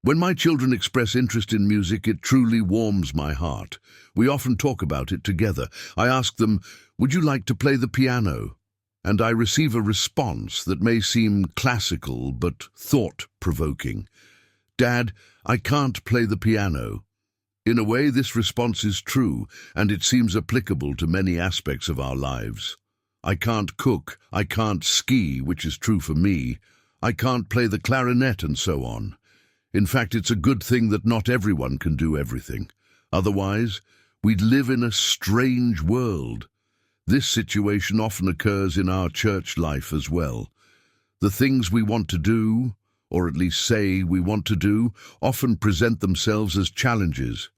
When my children express interest in music, it truly warms my heart. We often talk about it together. I ask them, "Would you like to play the piano?" And I receive a response that may seem classical but thought-provoking. "Dad, I can't play the piano." In a way, this response is true, and it seems applicable to many aspects of our lives. I can't cook, I can't ski, which is true for me. I can't play the clarinet, and so on. In fact, it's a good thing that not everyone can do everything. Otherwise, we'd live in a strange world. This situation often occurs in our church life as well. The things we want to do, or at least say we want to do, often present themselves as challenges.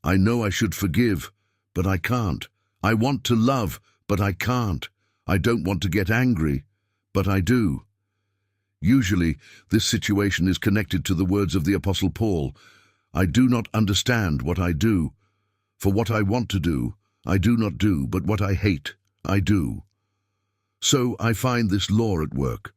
I know I should forgive, but I can't. I want to love, but I can't. I don't want to get angry, but I do. Usually, this situation is connected to the words of the Apostle Paul. I do not understand what I do. For what I want to do, I do not do, but what I hate, I do. So I find this law at work.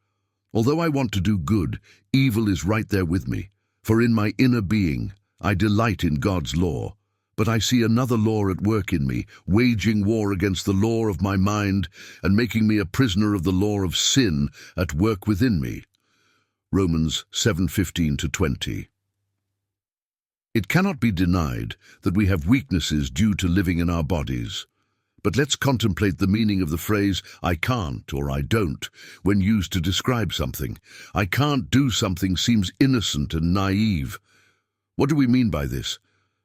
Although I want to do good, evil is right there with me. For in my inner being, I delight in God's law. But I see another law at work in me, waging war against the law of my mind and making me a prisoner of the law of sin at work within me. Romans 7:15-20. It cannot be denied that we have weaknesses due to living in our bodies. But let's contemplate the meaning of the phrase, "I can't" or "I don't," when used to describe something. I can't do something seems innocent and naive. What do we mean by this?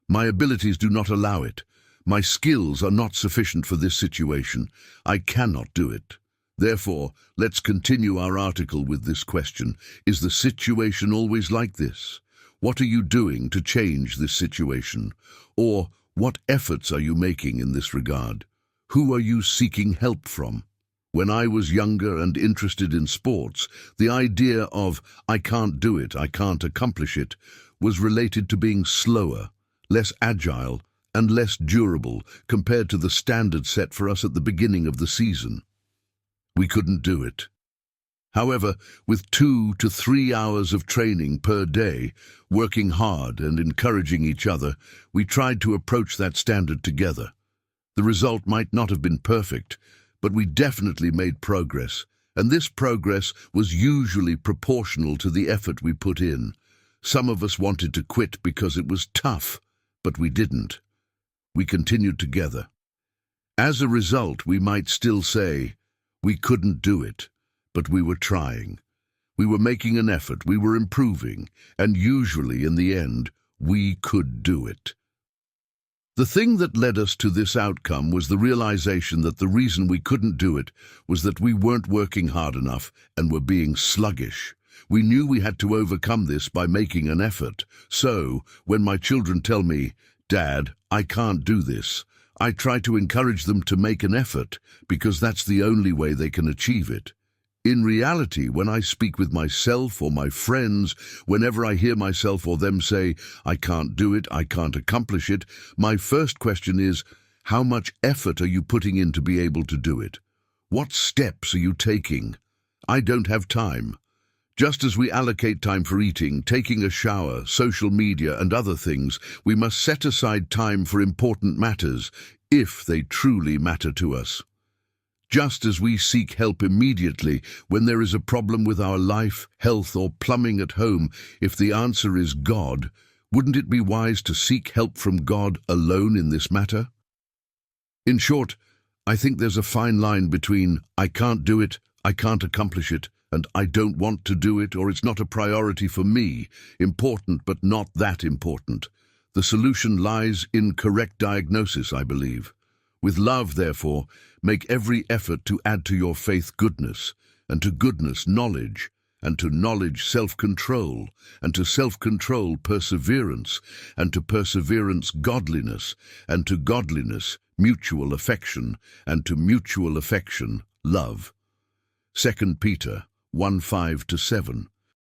My abilities do not allow it. My skills are not sufficient for this situation. I cannot do it. Therefore, let's continue our article with this question. Is the situation always like this? What are you doing to change this situation? Or, what efforts are you making in this regard? Who are you seeking help from? When I was younger and interested in sports, the idea of "I can't do it, I can't accomplish it" was related to being slower, less agile, and less durable compared to the standard set for us at the beginning of the season. We couldn't do it. However, with 2 to 3 hours of training per day, working hard and encouraging each other, we tried to approach that standard together. The result might not have been perfect, but we definitely made progress, and this progress was usually proportional to the effort we put in. Some of us wanted to quit because it was tough, but we didn't. We continued together. As a result, we might still say, we couldn't do it, but we were trying. We were making an effort, we were improving, and usually, in the end, we could do it. The thing that led us to this outcome was the realization that the reason we couldn't do it was that we weren't working hard enough and were being sluggish. We knew we had to overcome this by making an effort. So, when my children tell me, "Dad, I can't do this," I try to encourage them to make an effort, because that's the only way they can achieve it. In reality, when I speak with myself or my friends, whenever I hear myself or them say, "I can't do it, I can't accomplish it," my first question is, how much effort are you putting in to be able to do it? What steps are you taking? I don't have time. Just as we allocate time for eating, taking a shower, social media, and other things, we must set aside time for important matters, if they truly matter to us. Just as we seek help immediately when there is a problem with our life, health, or plumbing at home, if the answer is God, wouldn't it be wise to seek help from God alone in this matter? In short, I think there's a fine line between "I can't do it, I can't accomplish it," and "I don't want to do it," or "It's not a priority for me." Important, but not that important. The solution lies in correct diagnosis, I believe. With love, therefore, make every effort to add to your faith goodness, and to goodness knowledge, and to knowledge self-control, and to self-control perseverance, and to perseverance godliness, and to godliness mutual affection, and to mutual affection love. 2 Peter 1:5-7.